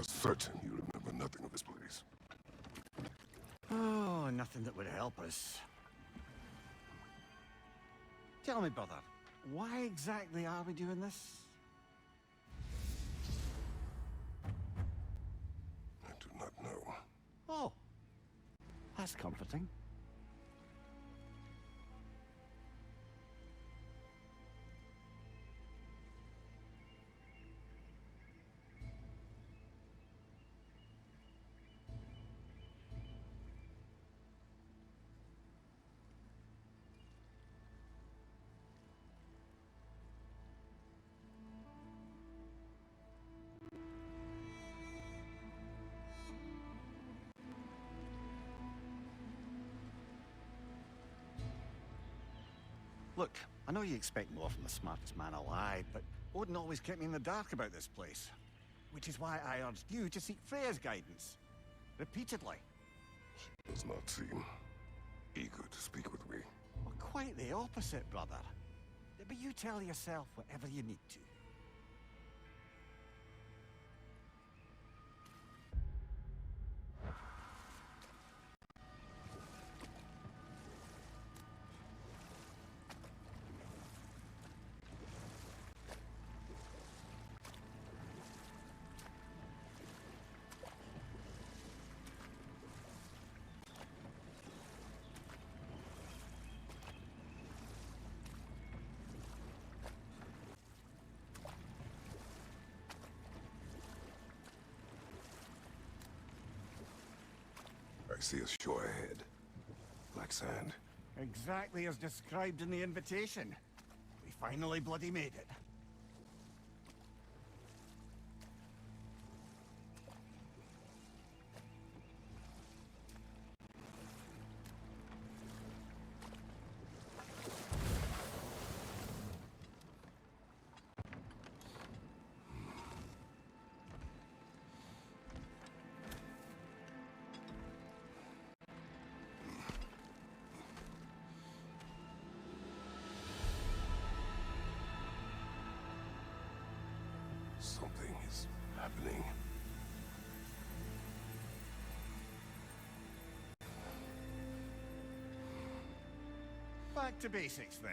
are certain you remember nothing of this place. Oh, nothing that would help us. Tell me, brother, why exactly are we doing this? I do not know. Oh, that's comforting. Look, I know you expect more from the smartest man alive, but Odin always kept me in the dark about this place. Which is why I urged you to seek Freya's guidance. Repeatedly. She does not seem eager to speak with me. Well, quite the opposite, brother. But you tell yourself whatever you need to. I see a shore ahead. Black sand. Exactly as described in the invitation. We finally bloody made it. Something is happening. Back to basics then.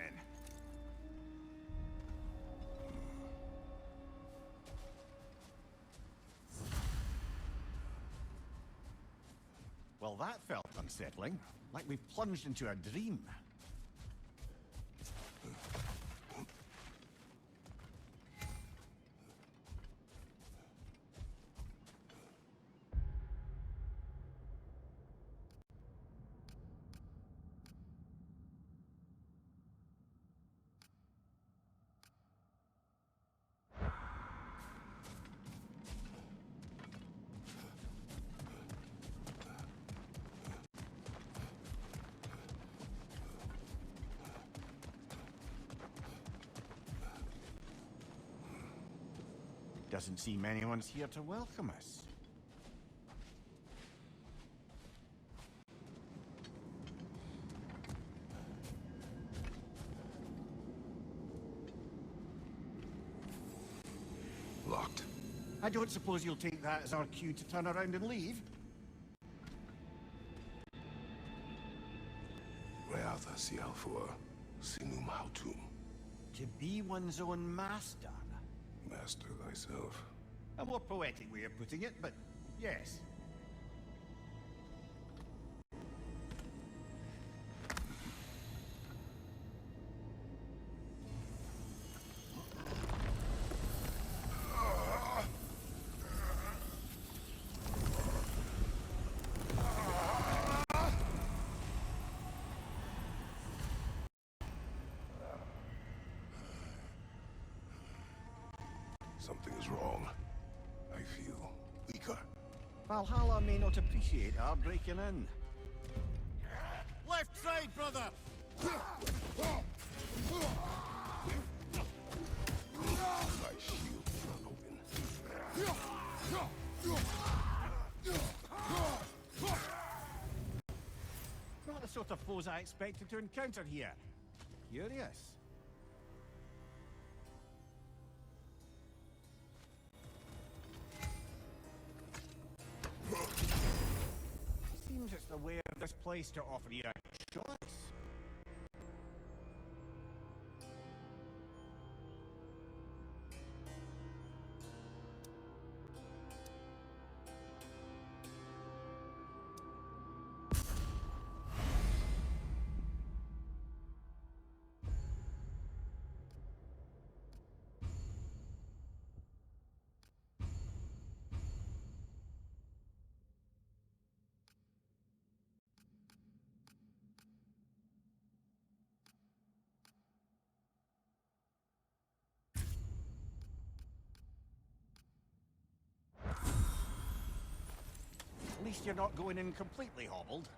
Well, that felt unsettling. Like we plunged into a dream. Doesn't seem anyone's here to welcome us. Locked. I don't suppose you'll take that as our cue to turn around and leave? Reatha Sialfur, Sinum Hautum. To be one's own master. Master thyself. A more poetic way of putting it, but yes. Something is wrong. I feel weaker. Valhalla may not appreciate our breaking in. Left side, brother! My shield is not open. Not the sort of foes I expected to encounter here. Curious. this place to offer you a choice. At least you're not going in completely hobbled.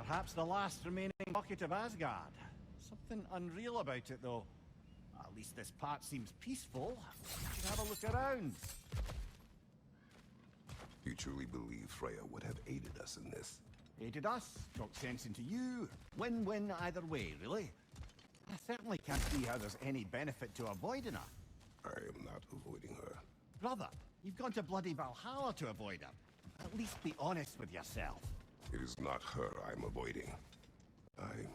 Perhaps the last remaining pocket of Asgard. Something unreal about it, though. At least this part seems peaceful. We should have a look around. You truly believe Freya would have aided us in this? Aided us, talked sense into you. Win-win either way, really. I certainly can't see how there's any benefit to avoiding her. I am not avoiding her. Brother, you've gone to bloody Valhalla to avoid her. At least be honest with yourself. It is not her I'm avoiding. I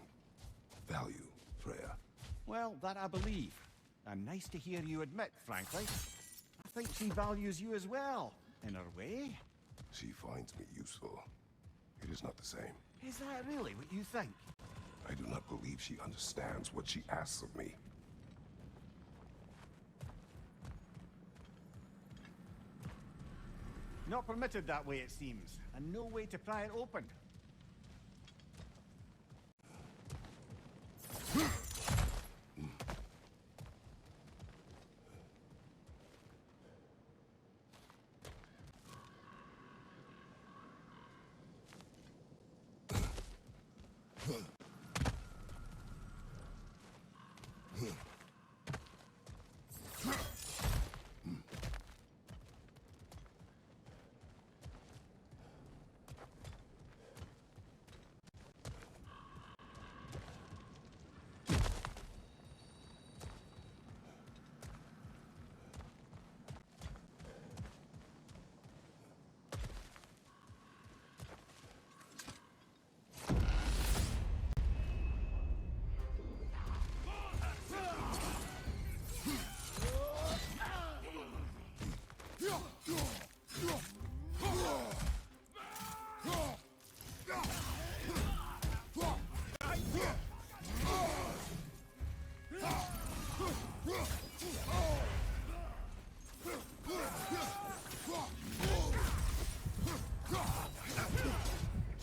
value Freya. Well, that I believe. And nice to hear you admit, frankly. I think she values you as well, in her way. She finds me useful. It is not the same. Is that really what you think? I do not believe she understands what she asks of me. Not permitted that way, it seems, and no way to pry it open.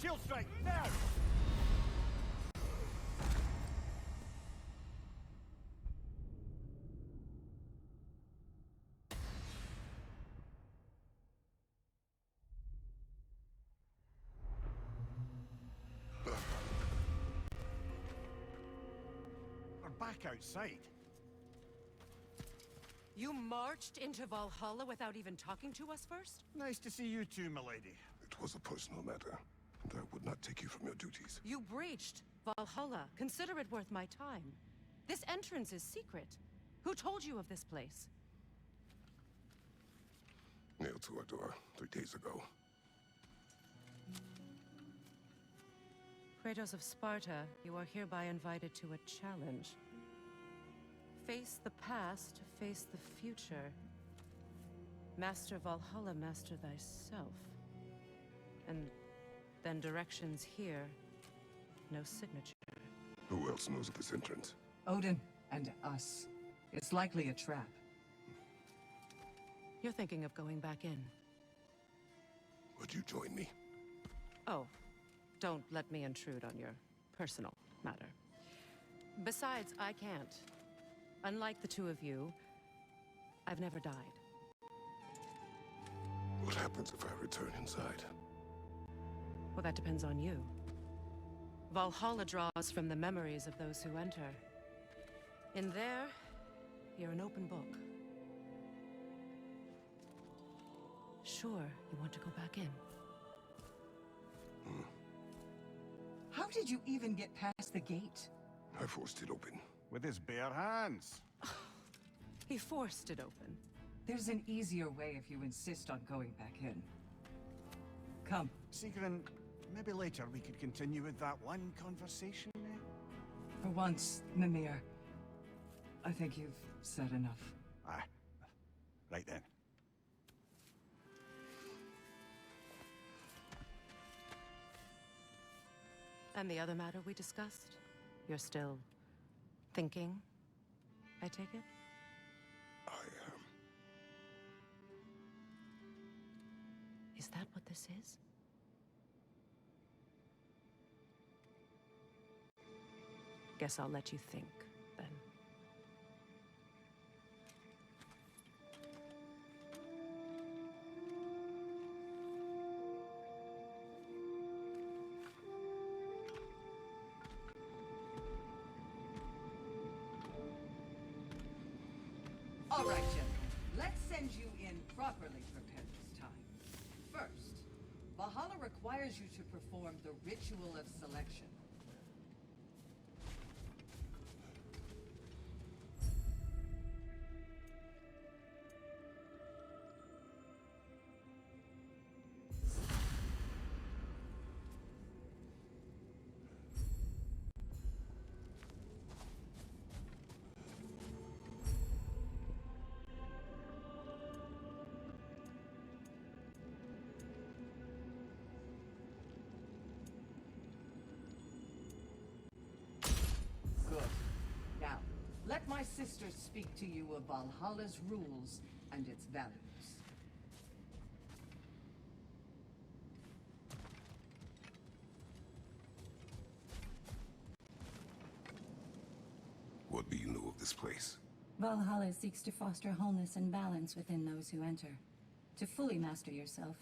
Shield strike, now! We're back outside. You marched into Valhalla without even talking to us first? Nice to see you too, milady. It was a personal matter, and I would not take you from your duties. You breached. Valhalla. Consider it worth my time. This entrance is secret. Who told you of this place? Nailed to our door 3 days ago. Kratos of Sparta, you are hereby invited to a challenge. Face the past, face the future. Master Valhalla, master thyself. And then directions here, no signature. Who else knows of this entrance? Odin and us. It's likely a trap. You're thinking of going back in. Would you join me? Oh, don't let me intrude on your personal matter. Besides, I can't. Unlike the two of you, I've never died. What happens if I return inside? Well, that depends on you. Valhalla draws from the memories of those who enter. In there, you're an open book. Sure, you want to go back in. How did you even get past the gate? I forced it open. With his bare hands. He forced it open. There's an easier way if you insist on going back in. Come. Sigrun, maybe later we could continue with that one conversation, eh? For once, Mimir. I think you've said enough. Aye. Right then. And the other matter we discussed? You're still thinking, I take it? I am. Is that what this is? Guess I'll let you think, then. All right, gentlemen. Let's send you in properly prepared this time. First, Valhalla requires you to perform the ritual of selection. Good. Now, let my sister speak to you of Valhalla's rules and its values. What do you know of this place? Valhalla seeks to foster wholeness and balance within those who enter. To fully master yourself,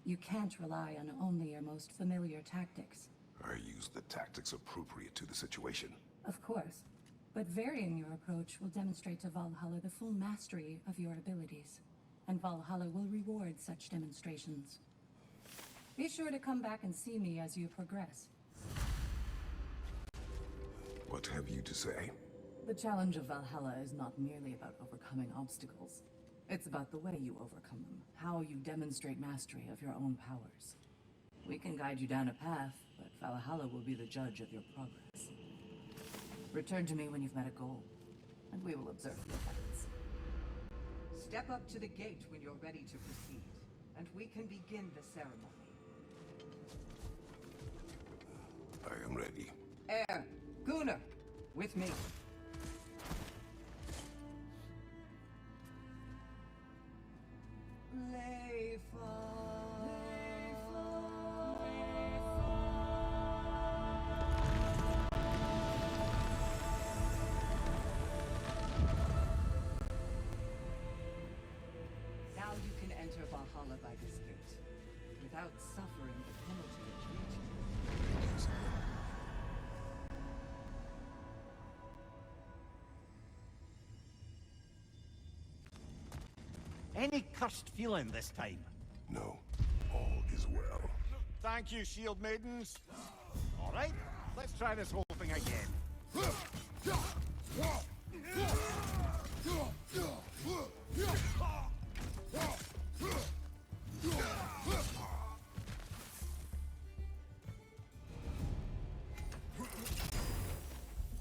you can't rely on only your most familiar tactics. I use the tactics appropriate to the situation. Of course, but varying your approach will demonstrate to Valhalla the full mastery of your abilities, and Valhalla will reward such demonstrations. Be sure to come back and see me as you progress. What have you to say? The challenge of Valhalla is not merely about overcoming obstacles. It's about the way you overcome them, how you demonstrate mastery of your own powers. We can guide you down a path, but Valhalla will be the judge of your progress. Return to me when you've met a goal, and we will observe the effects. Step up to the gate when you're ready to proceed, and we can begin the ceremony. I am ready. Air, Gunnar, with me. Now you can enter Valhalla by this gate, without suffering the penalty of treachery. Any cursed feeling this time? No, all is well. Thank you, shield maidens. All right, Let's try this whole thing again.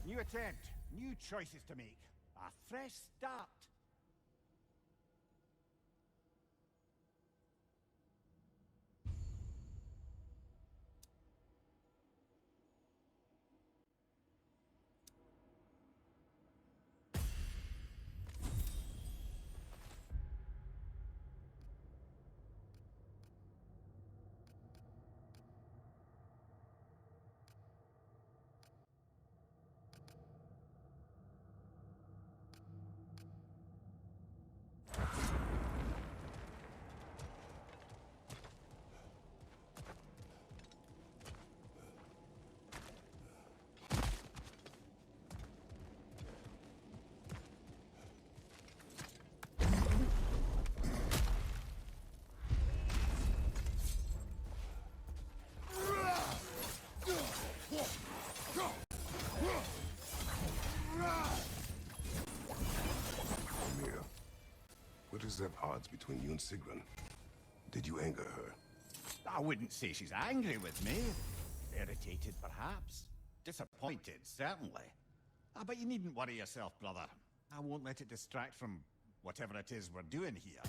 New attempt, new choices to make. A fresh start. What is that odds between you and Sigrun? Did you anger her? I wouldn't say she's angry with me. Irritated, perhaps. Disappointed, certainly. But you needn't worry yourself, brother. I won't let it distract from whatever it is we're doing here.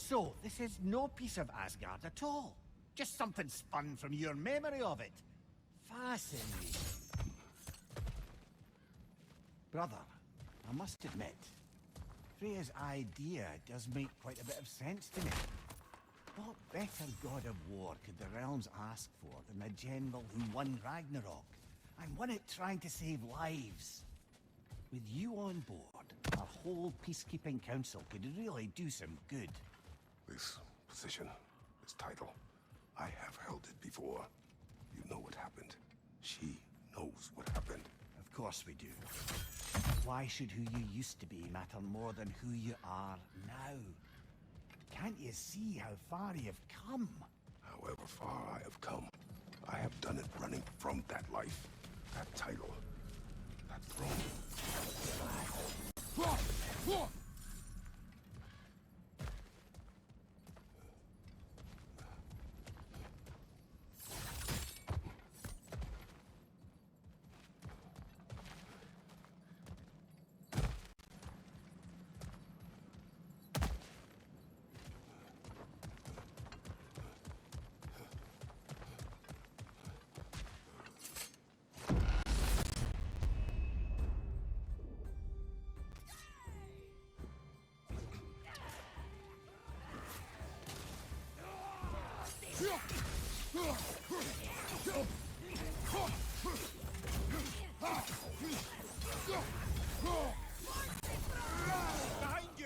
So, this is no piece of Asgard at all. Just something spun from your memory of it. Fascinating. Brother, I must admit, Freya's idea does make quite a bit of sense to me. What better god of war could the realms ask for than a general who won Ragnarok, and won it trying to save lives? With you on board, our whole peacekeeping council could really do some good. This position, this title, I have held it before. You know what happened. She knows what happened. Of course we do. Why should who you used to be matter more than who you are now? Can't you see how far you've come? However far I have come, I have done it running from that life, that title, that throne. Behind you!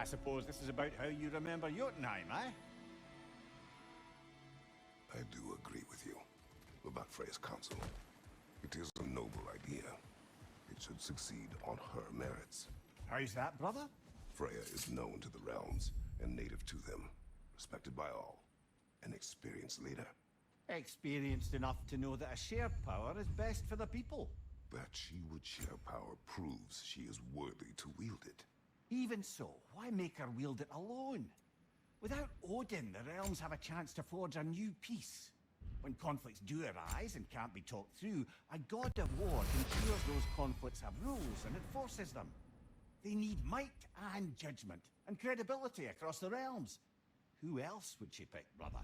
I suppose this is about how you remember Jotunheim, eh? I do agree with you about Freya's council. It is a noble idea. It should succeed on her merits. How's that, brother? Freya is known to the realms and native to them, respected by all. An experienced leader. Experienced enough to know that a shared power is best for the people. That she would share power proves she is worthy to wield it. Even so, why make her wield it alone? Without Odin, the realms have a chance to forge a new peace. When conflicts do arise and can't be talked through, a god of war ensures those conflicts have rules and enforces them. They need might and judgment and credibility across the realms. Who else would she pick, brother?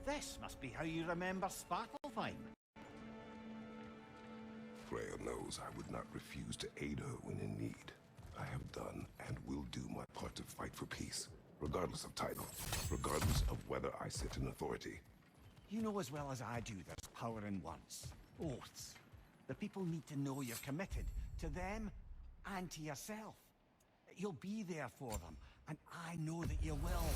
This must be how you remember Svartalfheim. Freya knows I would not refuse to aid her when in need. I have done and will do my part to fight for peace, regardless of title, regardless of whether I sit in authority. You know as well as I do there's power in words. Oaths. The people need to know you're committed to them and to yourself. You'll be there for them, and I know that you will.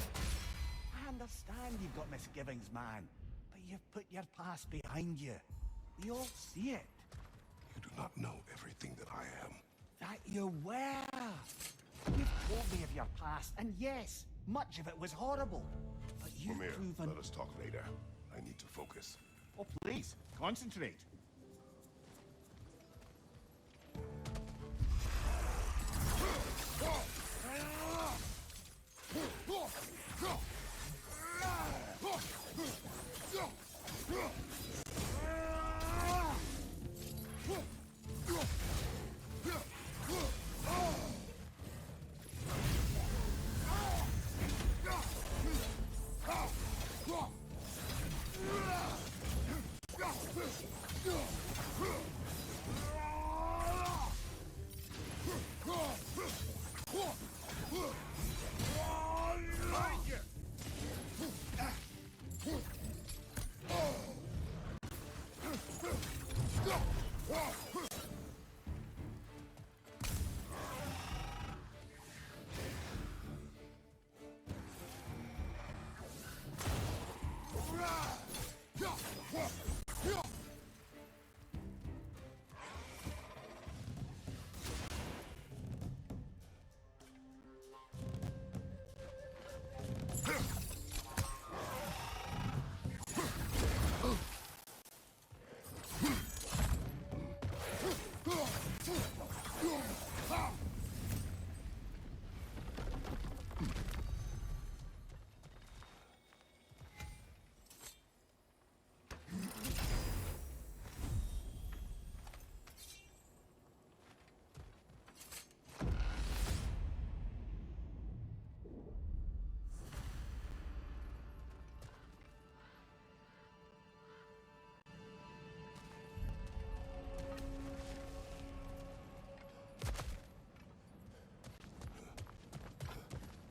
I understand you've got misgivings, man, but you've put your past behind you. We all see it. You do not know everything that I am. That you were. You've told me of your past, and yes, much of it was horrible. But you've Mimir, proven... let us talk later. I need to focus. Oh, please, concentrate.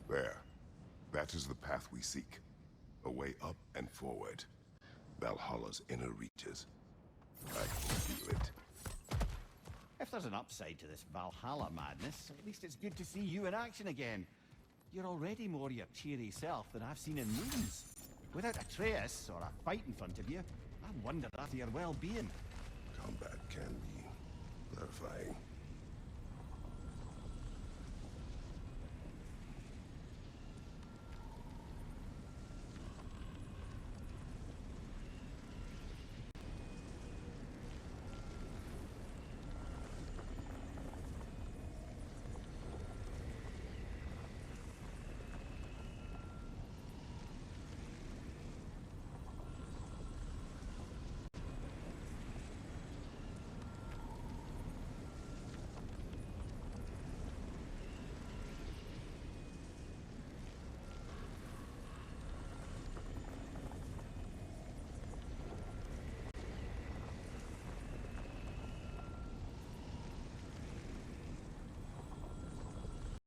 There. That is the path we seek. A way up and forward. Valhalla's inner reaches. I can feel it. If there's an upside to this Valhalla madness, at least it's good to see you in action again. You're already more your cheery self than I've seen in moons. Without Atreus or a fight in front of you, I wonder after your well-being. Combat can be clarifying.